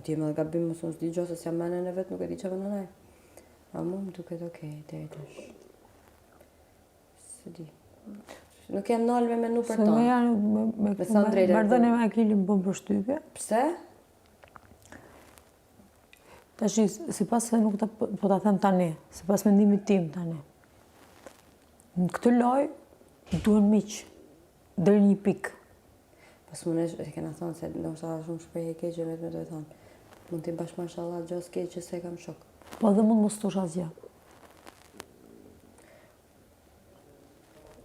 ti më dhe gabim më unë s'di gjo se s'jam menen e vetë, nuk e di që vë nënaj. A mu më duket okej, deri tash. Se di. Nuk jam nalë me menu për tonë. Se me janë mardhën e me Akilin bëm për shtypje. Pse? Tash, si pas se nuk po ta them tani, si pas mendimit tim tani. Në këtë loj, duhen miq, deri një pikë. Pas munesh, e kena thonë se ndoshta shumë shprej e keqe me do e thonë. Mund t'i bash mashallah gjos keqe se kam shok. Po dhe mund mos tush asgjë.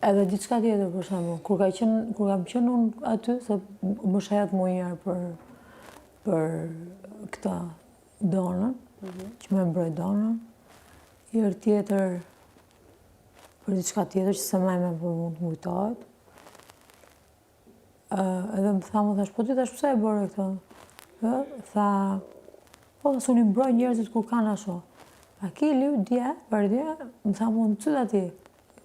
Edhe diçka tjetër për shembull, kur kam qenë unë aty, se më shehet më njëherë për këtë donën, që më mbroj donën, herë tjetër për diçka tjetër që se më mund të kujtohet. Edhe më tha, më thash, po ti tash pse e bërë këtë? Tha, po dhe s'unë i mbroj njerëzit kur kanë asho. Akili, dje, më tha, më në cyta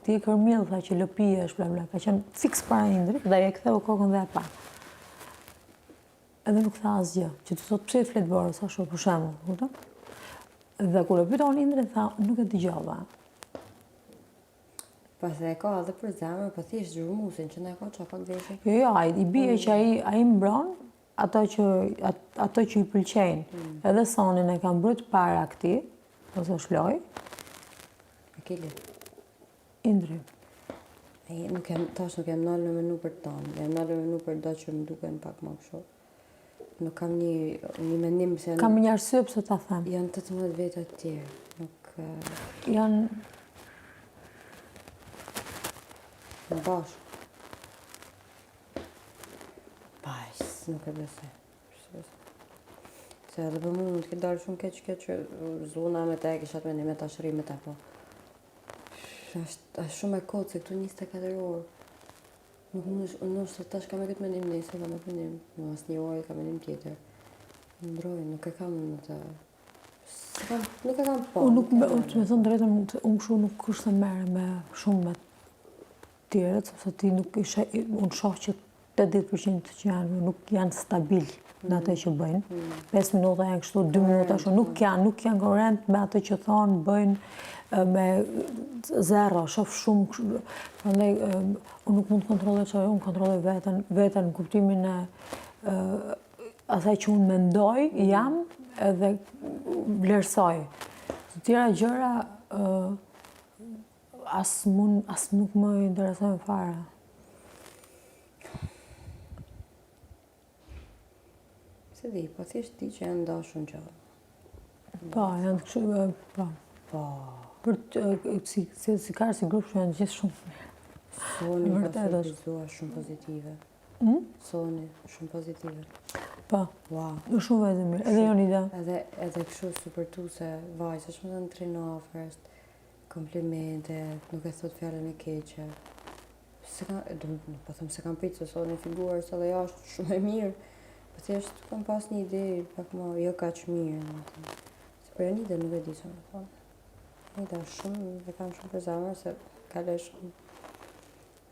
ti e kërmil, tha që lëpije është, bla, ka qenë fix para Indrit, dhe e ktheu kokën dhe e pa. Edhe nuk tha asgjë, që të thot pse i flet bërës, asho, për shembull, kupton? Dhe kur e pyeta unë Indrit, tha, nuk e dëgjova. Pas e ka edhe për zemër, po thjesht zhurmusin që ne ka qa pak veshë. Jo, i bie që ai mbron ato që i pëlqejnë. Edhe sonin e kam mbrojt para këtij, ose shloj. Akili. Indri. Tash nuk jam nalë në menu për tonë, jam nalë në menu për do që më duken pak më kështu. Nuk kam një menim se... Kam një arsye pse ta them. Janë 18 veta të tjerë, nuk... Janë... Në bashkë. Bajs, nuk e besoj. Se edhe për mu mund t'ke dalë shumë keq zona me te, kishat me një me tashëri me te, po. Ashtë shumë e kodë, se këtu 24 orë. Nuk mund se tash kam e këtë menim nëjse, kam e këtë menim. Në asë një orë kam menim tjetër. Ndrojë, nuk e kam në të... Nuk e kam po. Unë me thonë drejtën, unë këshu nuk është të mere me shumë me tjerët, sepse ti nuk ishe, unë shoh që 80% që nuk janë stabil në atë që bëjnë. 5 minuta janë kështu, 2 minuta shumë, nuk janë korrent me atë që thonë, bëjnë me zero, shoh shumë. Prandaj, unë nuk mund të kontrolloj çfarë, unë kontrolloj veten në kuptimin e asaj që unë mendoj, jam edhe vlerësoj. Të tjera gjëra as nuk më interesojnë fare. Se di, po thjesht di që janë dashur në gjallë. Po, janë të kështu, po. Po. Për si karë, si grupë, janë gjithë shumë të mirë. Soni ka surprizuar shumë pozitive. Soni, shumë pozitive. Po, shumë vete mirë, edhe Jonida. Edhe kështu supertu se vaj, se shumë të në trino afërst, komplimente, nuk e thot fjallën e keqe. Po thëmë se kam pitë, se Soni figurës edhe jashtë shumë e mirë. Po thjesht kam pas një ide, pak më jo ka që mirë. Se për Jonida nuk e di që më thonë. Jonida shumë, dhe kam shumë për zamër, se kale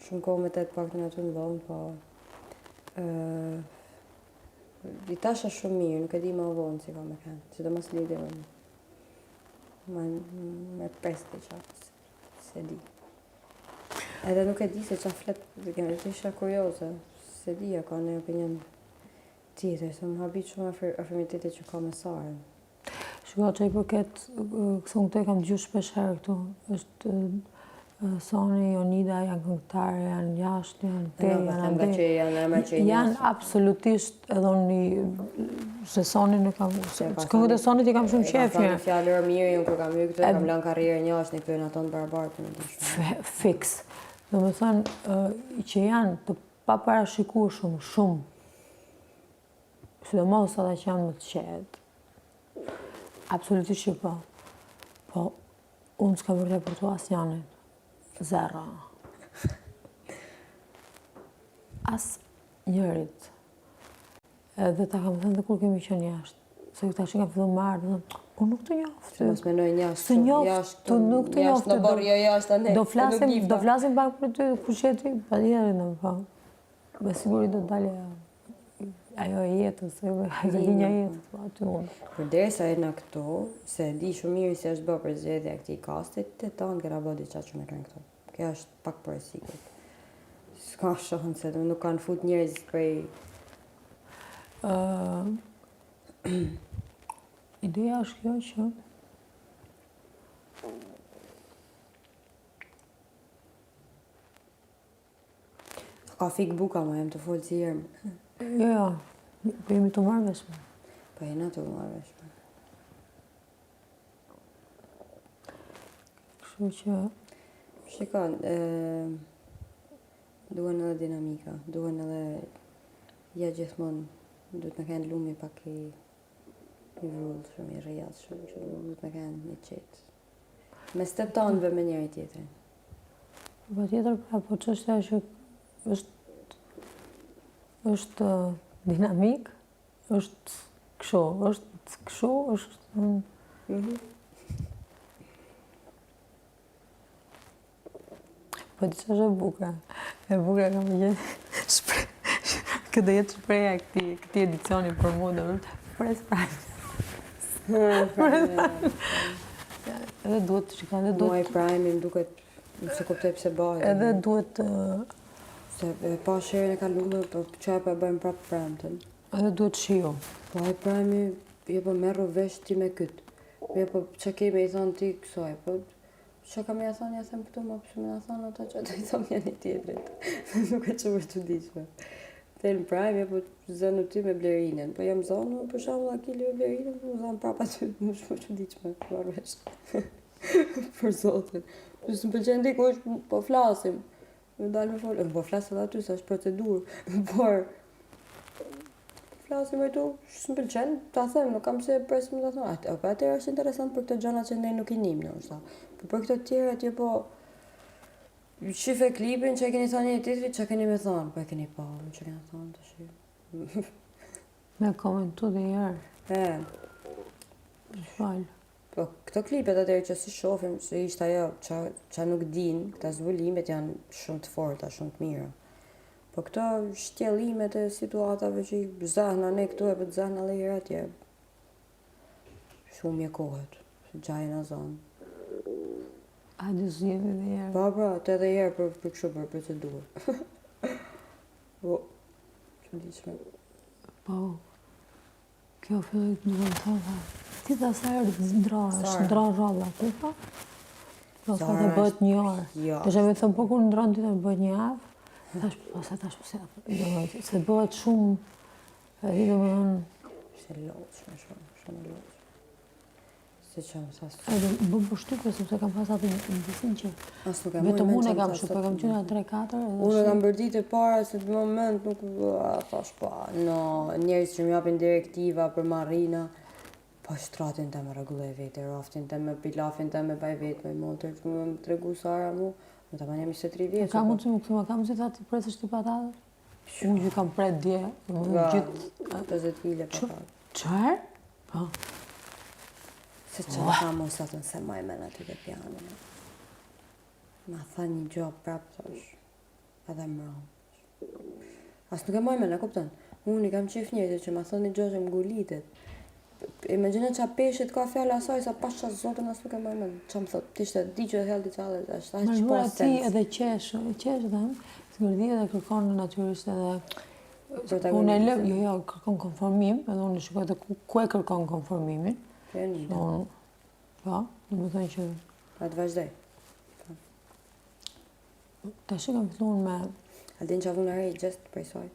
shumë kohë me të pak të në të në dhomë, po... I tasha shumë mirë, nuk e di më vonë si ka me kanë, që do mos lidhe me peste qatë, se di. Edhe nuk e di se qa flet, të isha kurioze, se di, ka në opinion tjetër, se më habit shumë afirmitetit që ka me Sarën. Shko që i përket, këso në këte kam gjysh shpesh herë këtu, është Soni, Jonida, janë këngëtare, janë jashtë, janë te, janë ande. Janë absolutisht edhe unë se Soni nuk kam... Këngët e Sonit i kam shumë qef një. E ka thani fjallër mirë, unë kur kam mirë këtë, kam lanë karrierë një ashtë, një këtojnë ato në barabartë. Fix. Dhe me thënë që janë të paparashikueshëm shumë, sidomos ata që janë më të qetë. Absolutisht që po. Po, unë s'ka vërte për tu asë janit. Zero. As njërit. Edhe ta kam thënë dhe kur kemi qenë jashtë. Se këta që kam fillu më ardhë, unë nuk të njoftë. Se mos menoj Se njoftë, nuk të njoftë. Jashtë në borë, jo jashtë anë. Do flasim pak për ty, ku qeti, pa tjeri në më pa. Me siguri do të dalje ajo e jetës, ajo linja e jetës, po aty unë. Për derisa e në këto, se e di shumë mirë se është bërë për zgjedhja e këtij kasti, të tanë kena bërë diçka që me kanë këto. Kjo është pak për e sigurt. S'ka shohën se nuk kanë fut njerëz prej... Ideja është kjo që Ka fik buka, ma jem të folë si jermë. jo, po jemi të marrëveshme. Po jena të marrëveshme. Kështu që Shikon, duhen edhe dinamika, duhen edhe ja gjithmonë, duhet me kanë lumi pak i vrullë, shumë i rrjat, shumë që duhet me kanë një qetë. Me steptonëve me njëri tjetrin. po tjetër, po çështja që është dinamik, është kështu, është po disa është e bukur. E bukur kam gjetë këtë jetë shpreja këtij edicioni për mua do të pres prapë. Edhe duhet të shikoj, edhe Muaj Prime më duket, nëse kuptoj pse bëhet. edhe duhet Se pa sherën e kalume, po çfarë po bëjmë prapë premten. edhe duhet shiu. Po ai Prime jo po merru vesh ti me kyt. Jo po çka kemi i thon ti kësaj, po çka kam ja thonë, ja them këtu më shumë na thon ata që do i thon njëri tjetrit. Nuk e çuar të diçme. Ten Prime po zënë ti me Blerinën, po jam zonë për shembull akili me Blerinën, po zon prapë aty më shumë të diçme, marrësh. Për zotin. Po s'm pëlqen dikush, po flasim. Më dalë me folë, po flasë edhe aty, sa është procedurë, por flasim e tu, s'm pëlqen, ta them, nuk kam se presim ta thonë, apo atëherë është interesant për këto gjëra që ne nuk i nim, ndoshta. Po për këto të tjera ti po shife klipin që e keni thënë një tjetrit, çka keni me thonë, po e keni pa, që keni thonë tash. Me komentu dhe herë. Falë. Po këto klipet atëherë që si shohim se ishte ajo që nuk din, këta zbulimet janë shumë të forta, shumë të mira. Po këto shtjellimet e situatave që i zahna ne këtu e për të zahna dhe herë atje, shumë mjekohet, që gjajnë a zonë. Hajde zgjidhni dhe herë. Pa, të edhe herë për kështu për procedurë. Po, që diqme. Po, kjo filloj të duhet të thënë. Ti të asajrë të ndra rralla, ti pa? Po, sa të bëhet një orë. Të që me thëmë, po kur ndronë ti të bëhet një avë, se bëhet shumë, e di dhe më dhënë... Se loqë, shumë loqë. Se që më thasë... Edhe më përshtypje, sepse kam pas atë një disin që... Vetëm unë e kam shumë, kam qyna 3-4... Unë kam bërditë e para, se të moment nuk... Thash pa, no, njerës që më japin direktiva për marrina, po shtratin të me regullo e vete, raftin të me pilafin të me baj vetë, me motor, që më të regu Sara mu, më të manja 23 vjeqë. Ka mundë që më këthima, ka mundë që ta ti presë është ti patate? Unë që kam pret dje, më gjithë... 50 kile patate. Qërë? Po. Se që në kam mos atën se maj men aty dhe pjanin. Ma tha një gjop prap thash, edhe më rëmë. As nuk e maj men, e kupton? Unë i kam qef njëtë që ma thë një gjop që më gulitet. Imagine qa peshit ka fjallë asaj, sa pas qa zotën as nuk e maj men. Qa më thot, tishtë di që e hellë diqa dhe është, a që pas ti edhe qesh dhe të mërdi edhe kërkon në natyrisht edhe... Unë e lëm, jo, kërkon konformim, edhe unë shikoj dhe ku e kërkon konformimin. Po, në më thënë që... A të vazhdoj. Të shikëm filluar me... Aldin që avun arej gjest prej saj,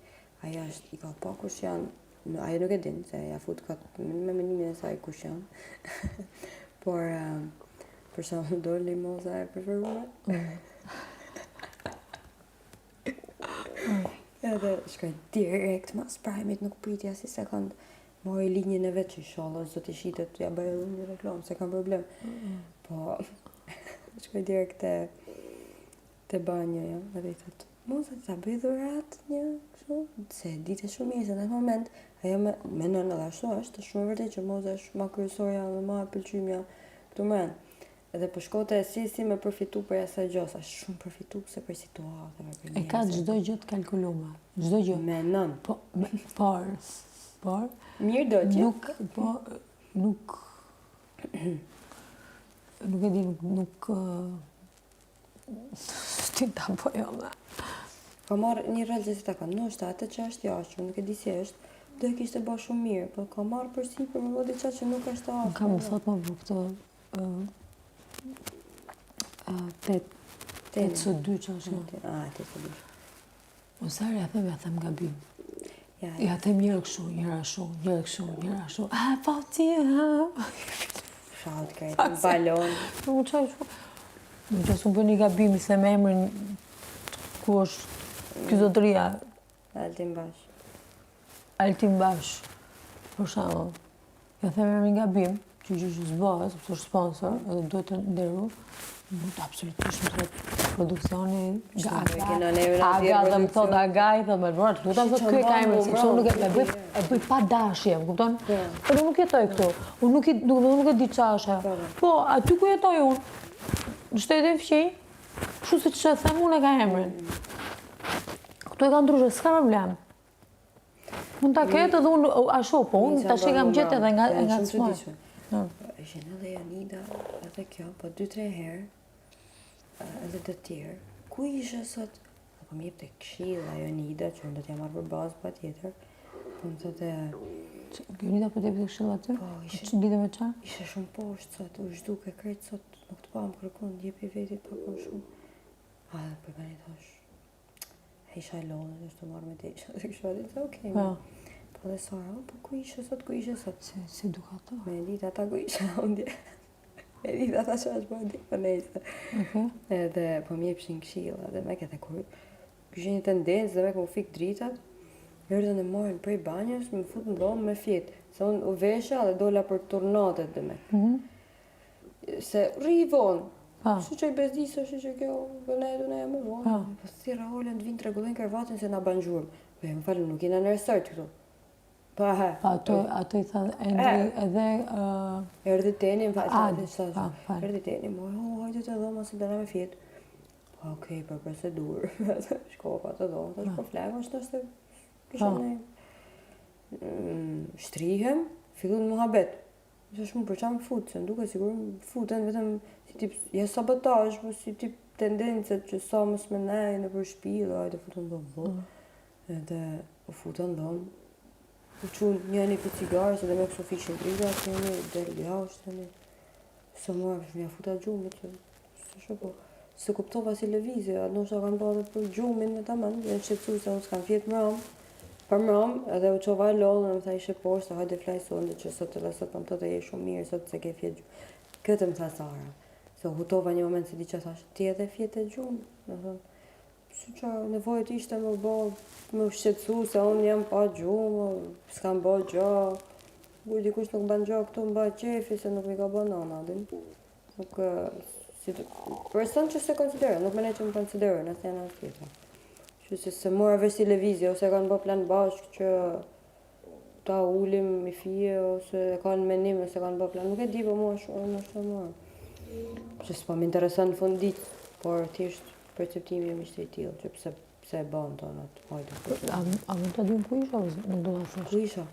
aja është, i ka pa kush janë, aja nuk e din, se ja fut ka me menimin e saj kush janë. Por, për shumë do limoza e preferuar. Edhe shkoj direkt mas Prime-it, nuk pritja si sekund. Mori linjën e vetë që i shalë, zë të shitet, ja bëjë edhe një reklamë, se kam problem. Po, shkoj direkt te banjo, ja, edhe i thëtë, moza, ta bëjë dhurat një, kështu, se dite shumë mirë, se në moment, ajo me nënë edhe ashtu është shumë vërtet që moza është ma kryesorja dhe ma pëlqymja këtu mrenë. edhe po shkote si me përfitu për asaj gjë, sa shumë përfitu se për situatave, për E ka çdo gjë të kalkuluar. Çdo gjë. Me nën. Po, por Mirë do që? Nuk e di, nuk ti ta bëjo me. Ka marrë një rol që si ta ka, nështë atë që është jashtë, nuk e di si është, do e kishte bërë shumë mirë, po ka marrë përsi për më vodi qa që nuk është ashtë. Kam më thot më bu këtë 802 që është. 802. Ose ja them gabim. Ja, Ja them njëra kështu, njëra kështu. Po ti, shaut krejtë, balon. Nuk qaj shumë. Nuk që s'u bën një gabimi se me emrin ku është ky zotëria Altin Bash. Altin Bash, për shembull. Ja them emrin gabim, që s'bëhet, sepse është sponsor, edhe duhet të nderu. Nuk absolutisht më thot produksioni Aga dhe më thot Agaj dhe më rrët, lutem thot ky e ka emrin, sepse unë nuk e bëj pa dashje, më kupton? Por unë nuk jetoj këtu, unë nuk e di qa është. Po, aty ku jetoj unë, në shtetin e fqinj, kështu se që them unë e ka emrin. Këtu e ka ndryshe, s'ka problem. Mund ta ketë edhe unë ashtu, po unë tash e kam gjetë edhe nga smaj. Ishin edhe Janida, edhe kjo, po 2-3 herë, edhe të tjerë. Ku ishe sot? Po më jep të këshilla Janida, që unë do t'ja marrë për bazë pa tjetër. Po më thote... Janida po t'jep të këshilla aty? Po, ishe... Lidhe me qa? Ishe shumë poshtë sot, u zhduke krejtë sot, nuk të pa më kërkon, jepi vetit pa kon shumë. A, dhe për meni thash, isha lodhe, është të marrë me te isha, dhe kështu atë, okej. Po dhe Sara, po ku ishe sot? Si duka to? Me ditë ata ku isha ondje. Me ditë ata që është bëndi, për nejse. Edhe po më jepshin këshilla, dhe me këtë kur këshin një tendencë dhe me ku fik dritat, erdhën e marrin prej banjës, më fut në dhomë me fjetë. Se unë u vesha dhe dola për turnatet dhe me. Se rri i vonë. Shu që i bezdisë është që kjo vënetu ne e më vonë. Po si Raolen të vinë të regullin kërvatin se na ban gjurëm. Po e më falë, nuk jena në resart këtu. Pa, ato i tha edhe... Erdi teni, erdi teni, hajde të dhoma se dëna me fjetë. Okej, për procedurë, shkopa të dhoma, të shko flagë, është nështë kisha ne. Shtrihem, fillu në muhabet. Isha shumë për qa më futë, se nduke sigur më futën vetëm si tip, ja sabotaj, po si tip tendencet që sa më s'menaj në për shpi, dhe hajde futën dhoma. Edhe u futën dhoma. U qunë njëni për cigarës edhe me këso fishin driga, që një del jashtë, një... Së marrë, që mja futa gjumit, që... Se kuptova si levizje, atë nështë kanë bërë për gjumin me ta manë, dhe në shqetsu se unë s'kam fjetë mram, për mram, edhe u qova e lollë, në më tha ishe poshtë, hajde flajson, dhe që sot edhe sot më të je shumë mirë, sot se ke fjetë gjumë. Këtë më tha Sara, se hutova një moment se di që thash, ti edhe fjetë e gjumë, në thënë, si që nevojët ishte më shqetsu se unë jam pa gjumë, s'kam bë gjë, kur dikush nuk ban gjë këtu më bëj qefi se nuk mi ka bë nana, din. Nuk, person që se konsiderë, nuk mene që më konsiderë, nësë janë atë tjetër. Që se mora vesh televizje, ose kanë bë plan bashkë që ta ulim i fije, ose kanë menim, ose kanë bë plan, nuk e di, po mua shumë. Që s'po më interesën në fundit, por thjesht perceptimi jam ishte i tillë, që pse e bën tonë atë hajde. A mund të dim ku isha, nuk do ta thosh. Ku isha?